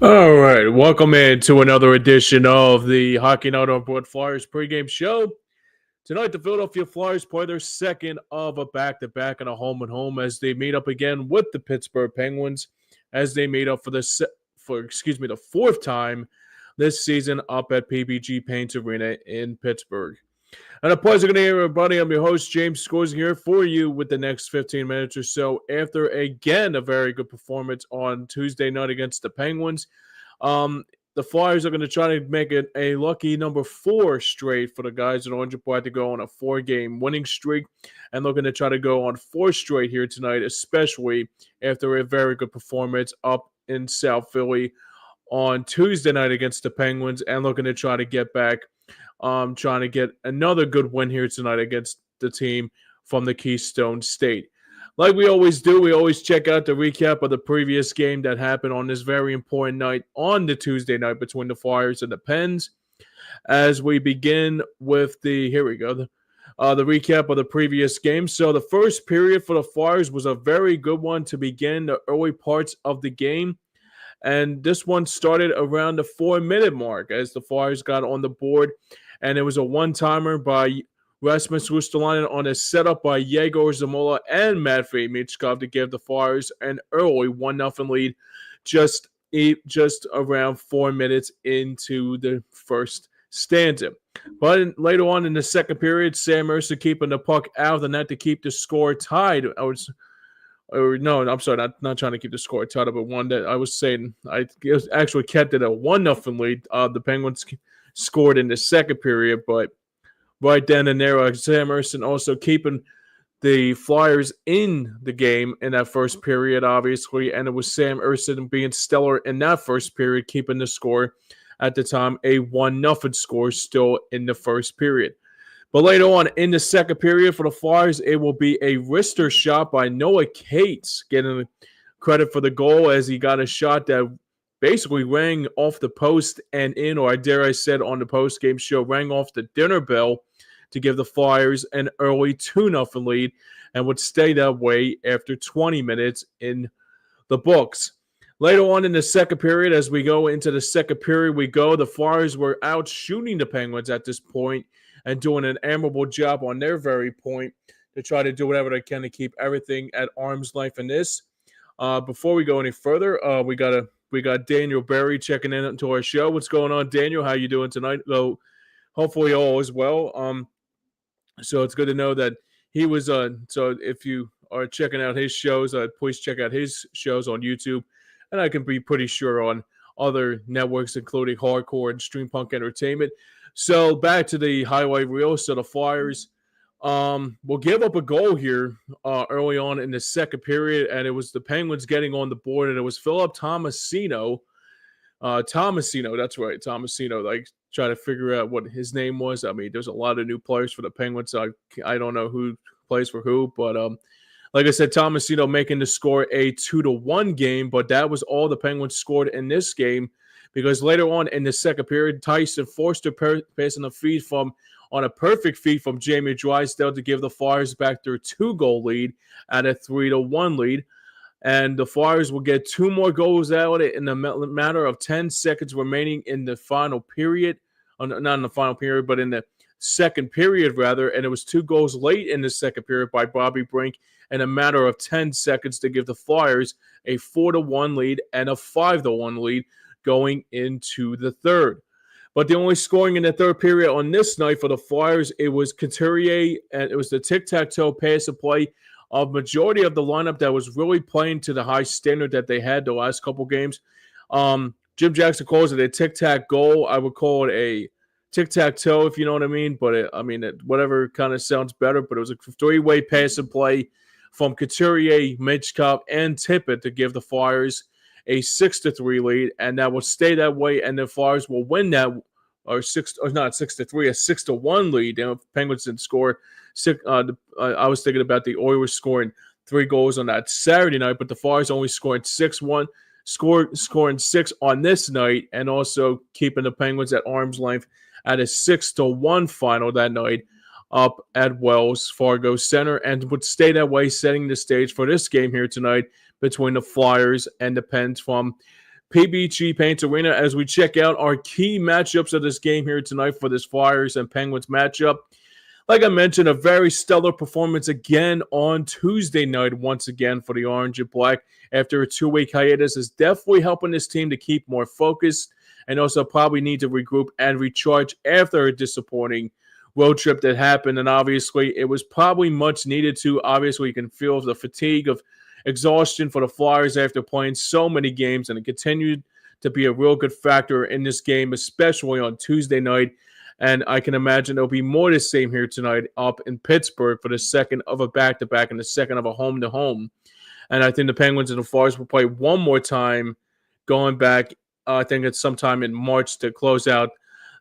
All right, welcome in to another edition of the Hockey Night on Board Flyers pregame show. Tonight, the Philadelphia Flyers play their second of a back-to-back and a home-and-home as they meet up again with the Pittsburgh Penguins as they meet up for the fourth time this season up at PPG Paints Arena in Pittsburgh. And a pleasure to hear everybody. I'm your host, James Scorza, here for you with the next 15 minutes or so after, again, a very good performance on Tuesday night against the Penguins. The Flyers are going to try to make it a lucky number 4 straight for the guys in Orange and Black to go on a 4-game winning streak. And they're going to try to go on 4 straight here tonight, especially after a very good performance up in South Philly on Tuesday night against the Penguins. And looking to try to get back, trying to get another good win here tonight against the team from the Keystone State. Like we always do, we always check out the recap of the previous game that happened on this very important night on the Tuesday night between the Flyers and the Pens. As we begin with the recap of the previous game. So the first period for the Flyers was a very good one to begin the early parts of the game. And this one started around the 4-minute mark as the Flyers got on the board. And it was a one-timer by Rasmus Ristolainen on a setup by Yegor Zamula and Matvei Michkov to give the Flyers an early 1-0 lead just around 4 minutes into the first stanza. But later on in the second period, Sam Mercer keeping the puck out of the net to keep the score tied. I'm sorry, not trying to keep the score tied, but one that I was saying I actually kept it a 1-0 lead. The Penguins scored in the second period, but right then and there, Sam Ersson also keeping the Flyers in the game in that first period, obviously, and it was Sam Ersson being stellar in that first period, keeping the score at the time a 1-0 score still in the first period. But later on in the second period for the Flyers, it will be a wrister shot by Noah Cates, getting credit for the goal as he got a shot that basically rang off the post and in, or I dare I said on the post-game show, rang off the dinner bell to give the Flyers an early 2-0 lead and would stay that way after 20 minutes in the books. Later on in the second period, as we go into the second period, the Flyers were out shooting the Penguins at this point and doing an admirable job on their very point to try to do whatever they can to keep everything at arm's length in this. Before we go any further, we got Daniel Berry checking in into our show. What's going on, Daniel? How you doing tonight? Though, hopefully all is well. So it's good to know that he was so if you are checking out his shows, please check out his shows on YouTube. And I can be pretty sure on other networks, including Hardcore and Stream Punk Entertainment. So back to the highlight reel. So the Flyers will give up a goal here early on in the second period, and it was the Penguins getting on the board, and it was Philip Tomasino. That's right, Tomasino. Like, try to figure out what his name was. I mean, there's a lot of new players for the Penguins. So I don't know who plays for who, but like I said, Tomasino making the score a 2-1 game, but that was all the Penguins scored in this game because later on in the second period, Tyson Forster passing on a perfect feed from Jamie Drysdale to give the Flyers back their 2-goal lead at a 3-1 lead. And the Flyers will get 2 more goals out in a matter of 10 seconds remaining in the final period. Not in the final period, but in the second period, rather. And it was 2 goals late in the second period by Bobby Brink in a matter of 10 seconds to give the Flyers a 4-1 lead and a 5-1 lead going into the third. But the only scoring in the third period on this night for the Flyers, it was Couturier, and it was the tic-tac-toe pass and play of majority of the lineup that was really playing to the high standard that they had the last couple games. Jim Jackson calls it a tic-tac goal. I would call it a tic-tac-toe, if you know what I mean. But, whatever kind of sounds better. But it was a 3-way pass and play from Couturier, Michkov, and Tippett to give the Flyers a 6-3 lead, and that will stay that way, and the Flyers will win that, a 6-1 lead. The Penguins didn't score. I was thinking about the Oilers scoring 3 goals on that Saturday night, but the Flyers only scoring 6-1, scoring 6 on this night, and also keeping the Penguins at arm's length at a 6-1 final that night. up at Wells Fargo Center and would stay that way, setting the stage for this game here tonight between the Flyers and the Pens from PBG Paints Arena as we check out our key matchups of this game here tonight for this Flyers and Penguins matchup. Like I mentioned, a very stellar performance again on Tuesday night, once again for the Orange and Black after a 2-week hiatus is definitely helping this team to keep more focused and also probably need to regroup and recharge after a disappointing road trip that happened. And obviously, it was probably much needed to. Obviously, you can feel the fatigue of exhaustion for the Flyers after playing so many games, and it continued to be a real good factor in this game, especially on Tuesday night. And I can imagine there'll be more the same here tonight up in Pittsburgh for the second of a back-to-back and the second of a home-to-home. And I think the Penguins and the Flyers will play one more time going back, I think it's sometime in March to close out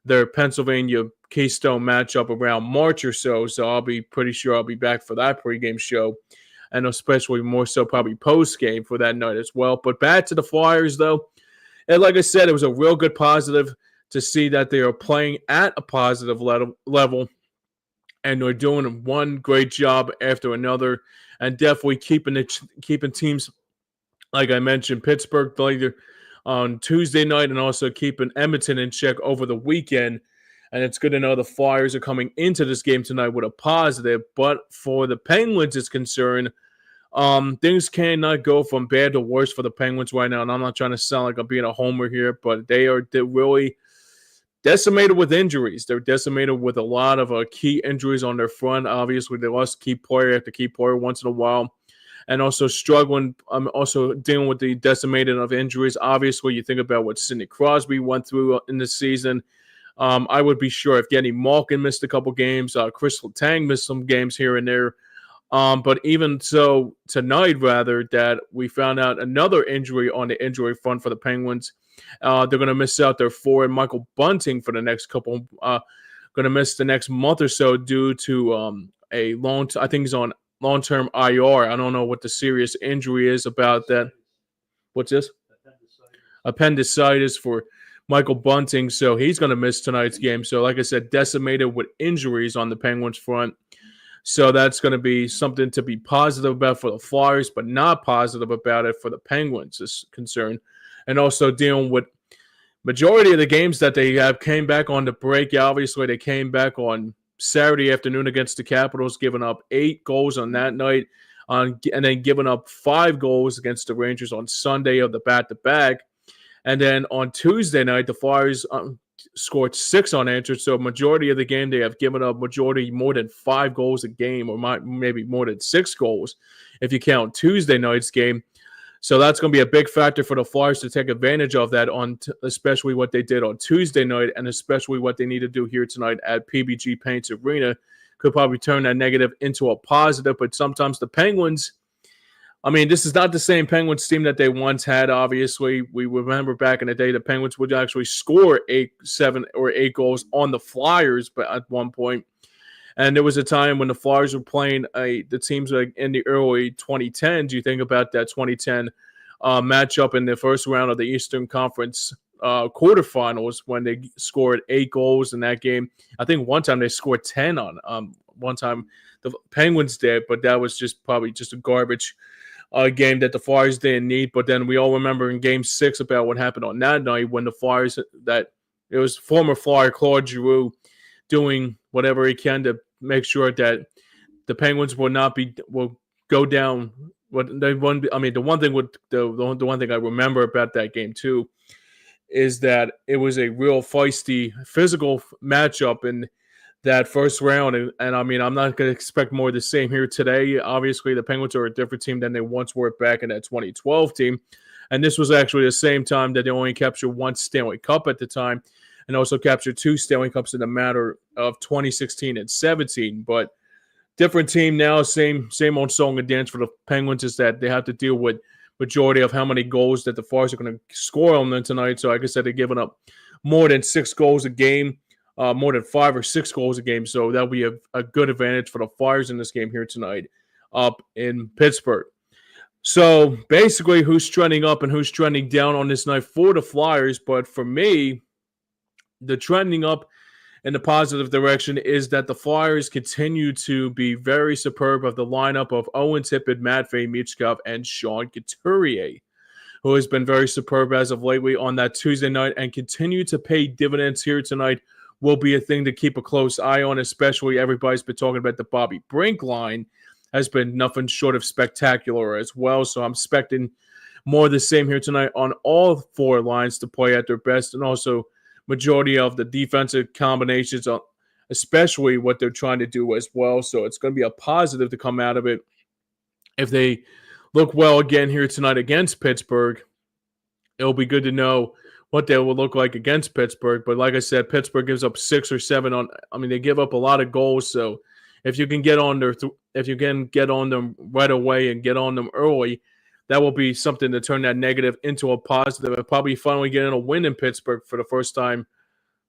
their Pennsylvania Keystone matchup around March or so. So I'll be pretty sure I'll be back for that pregame show, and especially more so probably post-game for that night as well. But back to the Flyers, though. And like I said, it was a real good positive to see that they are playing at a positive level, and they're doing one great job after another, and definitely keeping teams, like I mentioned, Pittsburgh later on Tuesday night, and also keeping Edmonton in check over the weekend. And it's good to know the Flyers are coming into this game tonight with a positive. But for the Penguins is concerned, things cannot go from bad to worse for the Penguins right now. And I'm not trying to sound like I'm being a homer here, but they're really decimated with injuries. They're decimated with a lot of key injuries on their front. Obviously, they lost key player after key player once in a while, and also struggling. Also dealing with the decimated of injuries. Obviously, you think about what Sidney Crosby went through in this season. I would be sure if Genny Malkin missed a couple games. Chris Letang missed some games here and there. But even so, tonight, rather, that we found out another injury on the injury front for the Penguins. They're going to miss out their forward, Michael Bunting, for the next couple. Going to miss the next month or so due to a I think he's on long-term IR. I don't know what the serious injury is about that. What's this? Appendicitis for Michael Bunting. So he's going to miss tonight's game. So like I said, decimated with injuries on the Penguins front. So that's going to be something to be positive about for the Flyers, but not positive about it for the Penguins is concerned. And also dealing with majority of the games that they have came back on the break. Obviously, they came back on Saturday afternoon against the Capitals, giving up 8 goals on that night, and then giving up 5 goals against the Rangers on Sunday of the back-to-back. And then on Tuesday night, the Flyers scored 6 unanswered. So majority of the game, they have given up more than 5 goals a game, or maybe more than 6 goals if you count Tuesday night's game. So that's going to be a big factor for the Flyers to take advantage of that, especially what they did on Tuesday night, and especially what they need to do here tonight at PBG Paints Arena. Could probably turn that negative into a positive, but sometimes the Penguins, I mean, this is not the same Penguins team that they once had, obviously. We remember back in the day the Penguins would actually score 7 or 8 goals on the Flyers but at one point. And there was a time when the Flyers were playing the teams like in the early 2010s. You think about that 2010 matchup in the first round of the Eastern Conference quarterfinals when they scored 8 goals in that game. I think one time they scored 10 on one time the Penguins did, but that was probably just a garbage game that the Flyers didn't need. But then we all remember in Game 6 about what happened on that night when the Flyers, that it was former Flyer Claude Giroux doing whatever he can to make sure that the Penguins will go down. The one thing I remember about that game too is that it was a real feisty physical matchup in that first round. And I mean, I'm not going to expect more of the same here today. Obviously, the Penguins are a different team than they once were back in that 2012 team. And this was actually the same time that they only captured 1 Stanley Cup at the time, and also captured 2 Stanley Cups in the matter of 2016 and 17. But different team now, same old song and dance for the Penguins is that they have to deal with majority of how many goals that the Flyers are going to score on them tonight. So like I said, they're giving up more than 6 goals a game, more than 5 or 6 goals a game. So that'll be a good advantage for the Flyers in this game here tonight up in Pittsburgh. So basically, who's trending up and who's trending down on this night for the Flyers? But for me, the trending up in the positive direction is that the Flyers continue to be very superb of the lineup of Owen Tippett, Matvei Michkov, and Sean Couturier, who has been very superb as of lately on that Tuesday night and continue to pay dividends here tonight will be a thing to keep a close eye on, especially everybody's been talking about the Bobby Brink line has been nothing short of spectacular as well. So I'm expecting more of the same here tonight on all four lines to play at their best, and also majority of the defensive combinations, especially what they're trying to do as well. So it's going to be a positive to come out of it. If they look well again here tonight against Pittsburgh, it'll be good to know what they will look like against Pittsburgh. But like I said, Pittsburgh gives up 6 or 7 on. I mean, they give up a lot of goals. So if you can get on them right away and get on them early, that will be something to turn that negative into a positive and probably finally getting a win in Pittsburgh for the first time.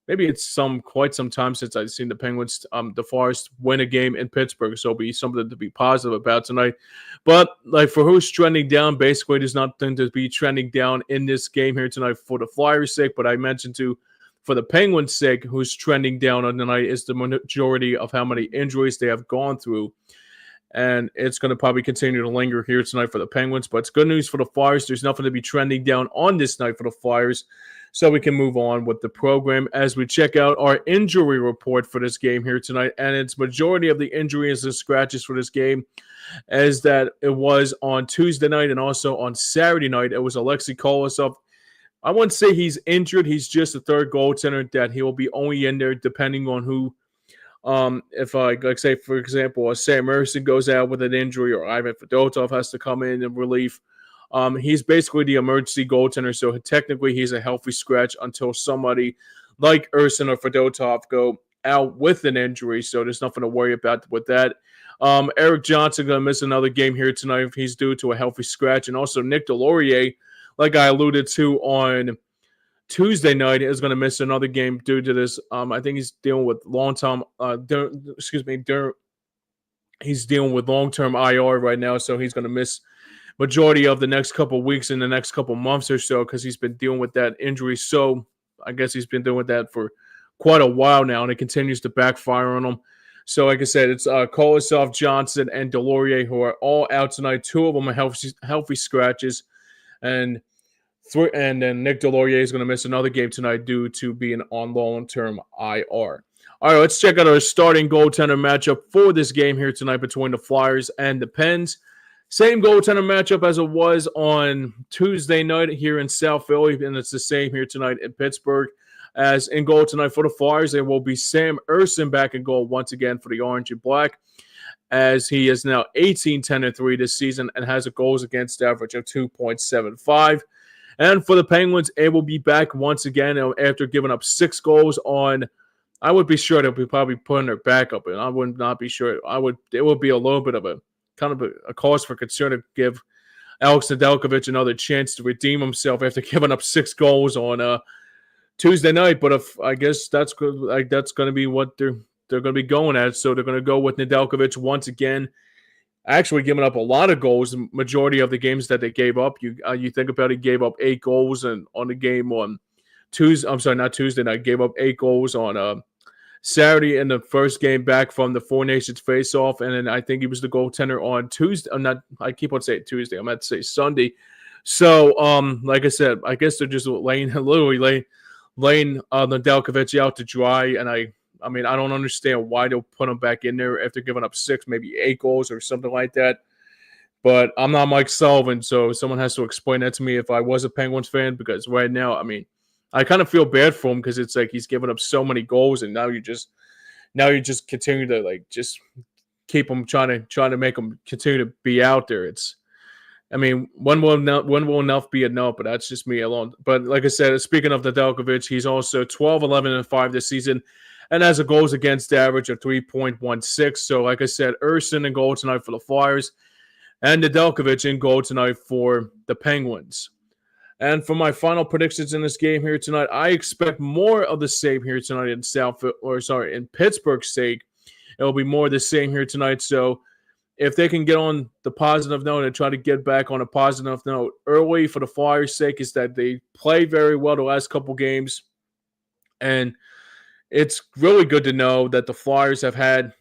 Maybe it's quite some time since I've seen the Penguins, the Flyers, win a game in Pittsburgh. So it'll be something to be positive about tonight. But like for who's trending down, basically there's nothing to be trending down in this game here tonight for the Flyers' sake. But I mentioned too, for the Penguins' sake, who's trending down on tonight is the majority of how many injuries they have gone through. And it's going to probably continue to linger here tonight for the Penguins. But it's good news for the Flyers. There's nothing to be trending down on this night for the Flyers. So we can move on with the program as we check out our injury report for this game here tonight. And its majority of the injuries and scratches for this game as that it was on Tuesday night and also on Saturday night. It was Alexei Kolosov. I wouldn't say he's injured. He's just a third goaltender that he will be only in there depending on who. If like say, for example, Sam Ersson goes out with an injury or Ivan Fedotov has to come in relief. He's basically the emergency goaltender, so technically he's a healthy scratch until somebody like Ersson or Fedotov go out with an injury, so there's nothing to worry about with that. Eric Johnson going to miss another game here tonight if he's due to a healthy scratch, and also Nick Delorier, like I alluded to on Tuesday night, is going to miss another game due to this. I think he's dealing with he's dealing with long-term IR right now, so he's going to miss majority of the next couple of weeks and the next couple of months or so because he's been dealing with that injury. So I guess he's been dealing with that for quite a while now, and it continues to backfire on him. So like I said, it's Kolosov, Johnson, and Delorier who are all out tonight. 2 of them are healthy scratches, and then Nick Delorier is going to miss another game tonight due to being on long-term IR. All right, let's check out our starting goaltender matchup for this game here tonight between the Flyers and the Pens. Same goaltender matchup as it was on Tuesday night here in South Philly, and it's the same here tonight in Pittsburgh. As in goal tonight for the Flyers, there will be Sam Ersson back in goal once again for the Orange and Black, as he is now 18-10-3 this season and has a goals against average of 2.75. And for the Penguins, it will be back once again after giving up 6 goals on. I would be sure they'll be probably putting their backup in. I would not be sure. It would be a little bit of a kind of a cause for concern to give Alex Nedeljkovic another chance to redeem himself after giving up 6 goals on Tuesday night. But I guess that's good. Like that's going to be what they're going to be going at. So they're going to go with Nedeljkovic once again, actually giving up a lot of goals. The majority of the games that they gave up, you think about it, he gave up 8 goals and on the game on Tuesday. I'm sorry, not Tuesday night. Gave up 8 goals on Saturday in the first game back from the Four Nations face-off, and then I think he was the goaltender on Tuesday. I keep on saying Tuesday. I'm about to say Sunday. So, like I said, I guess they're just laying Nedeljkovic out to dry, and I mean, I don't understand why they'll put him back in there after giving up 6, maybe 8 goals or something like that. But I'm not Mike Sullivan, so someone has to explain that to me if I was a Penguins fan, because right now, I mean, I kind of feel bad for him because it's like he's given up so many goals, and now you just continue to like just keep him trying to make him continue to be out there. I mean, one will enough be enough, but that's just me alone. But like I said, speaking of Nedeljkovic, he's also 12-11-5 this season and has a goals against average of 3.16. So like I said, Ersson in goal tonight for the Flyers and Nedeljkovic in goal tonight for the Penguins. And for my final predictions in this game here tonight, I expect more of the same here tonight in Pittsburgh's sake. It will be more of the same here tonight. So if they can get on the positive note and try to get back on a positive note early for the Flyers' sake, is that they play very well the last couple games. And it's really good to know that the Flyers have had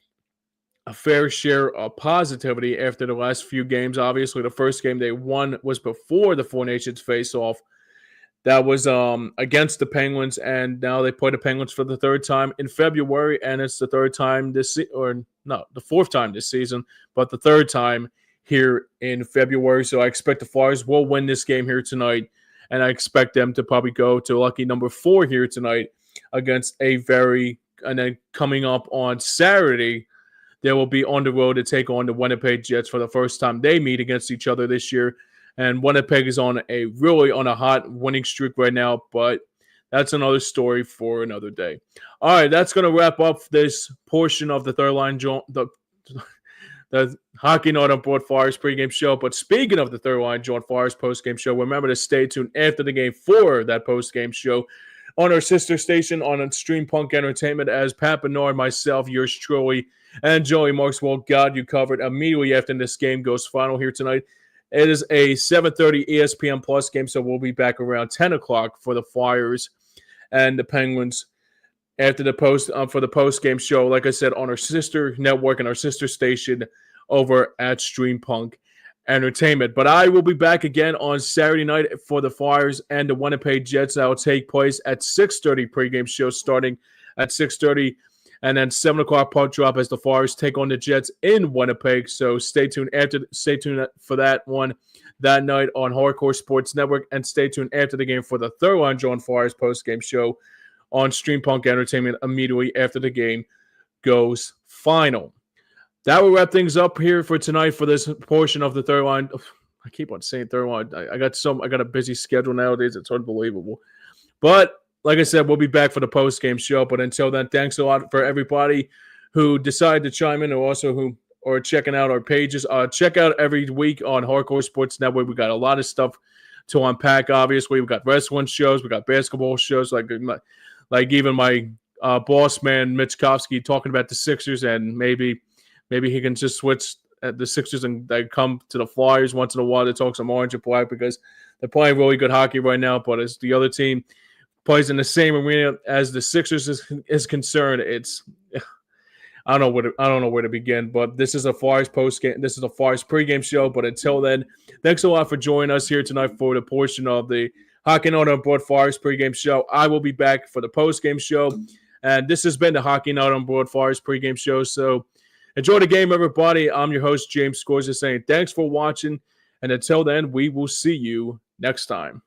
a fair share of positivity after the last few games. Obviously, the first game they won was before the Four Nations face-off. That was against the Penguins, and now they play the Penguins for the third time in February, and it's the third time the fourth time this season, but the third time here in February. So I expect the Flyers will win this game here tonight, and I expect them to probably go to lucky number 4 here tonight against and then coming up on Saturday, they will be on the road to take on the Winnipeg Jets for the first time they meet against each other this year. And Winnipeg is on a hot winning streak right now, but that's another story for another day. All right, that's going to wrap up this portion of the Third Line the Hockey Night on Board Flyers pregame show. But speaking of the Third Line Joint Flyers postgame show, remember to stay tuned after the game for that postgame show on our sister station on Stream Punk Entertainment, as Pat Bernard, myself, yours truly, and Joey Markswell got you covered immediately after this game goes final here tonight. It is a 7:30 ESPN Plus game, so we'll be back around 10 o'clock for the Flyers and the Penguins after the for the post-game show, like I said, on our sister network and our sister station over at Stream Punk Entertainment. But I will be back again on Saturday night for the Flyers and the Winnipeg Jets. That will take place at 6:30 pregame show starting at 6:30. And then 7 o'clock puck drop as the Flyers take on the Jets in Winnipeg. So stay tuned for that one that night on Hardcore Sports Network. And stay tuned after the game for the Third Line Joint Flyers post-game show on Stream Punk Entertainment immediately after the game goes final. That will wrap things up here for tonight for this portion of the Third Line. I keep on saying Third Line. I got a busy schedule nowadays. It's unbelievable. But like I said, we'll be back for the post-game show. But until then, thanks a lot for everybody who decided to chime in who are checking out our pages. Check out every week on Hardcore Sports Network. We got a lot of stuff to unpack, obviously. We got wrestling shows. We got basketball shows, like even my boss man, Mitch Kofsky, talking about the Sixers, and maybe he can just switch at the Sixers and they come to the Flyers once in a while to talk some orange and black, because they're playing really good hockey right now. But as the other team plays in the same arena as the Sixers is concerned, I don't know where to begin. But this is a Flyers postgame. This is a Flyers pregame show. But until then, thanks a lot for joining us here tonight for the portion of the Hockey Night on Board Flyers pregame show. I will be back for the postgame show, and this has been the Hockey Night on Board Flyers pregame show. So enjoy the game, everybody. I'm your host, James Scorza, saying thanks for watching, and until then, we will see you next time.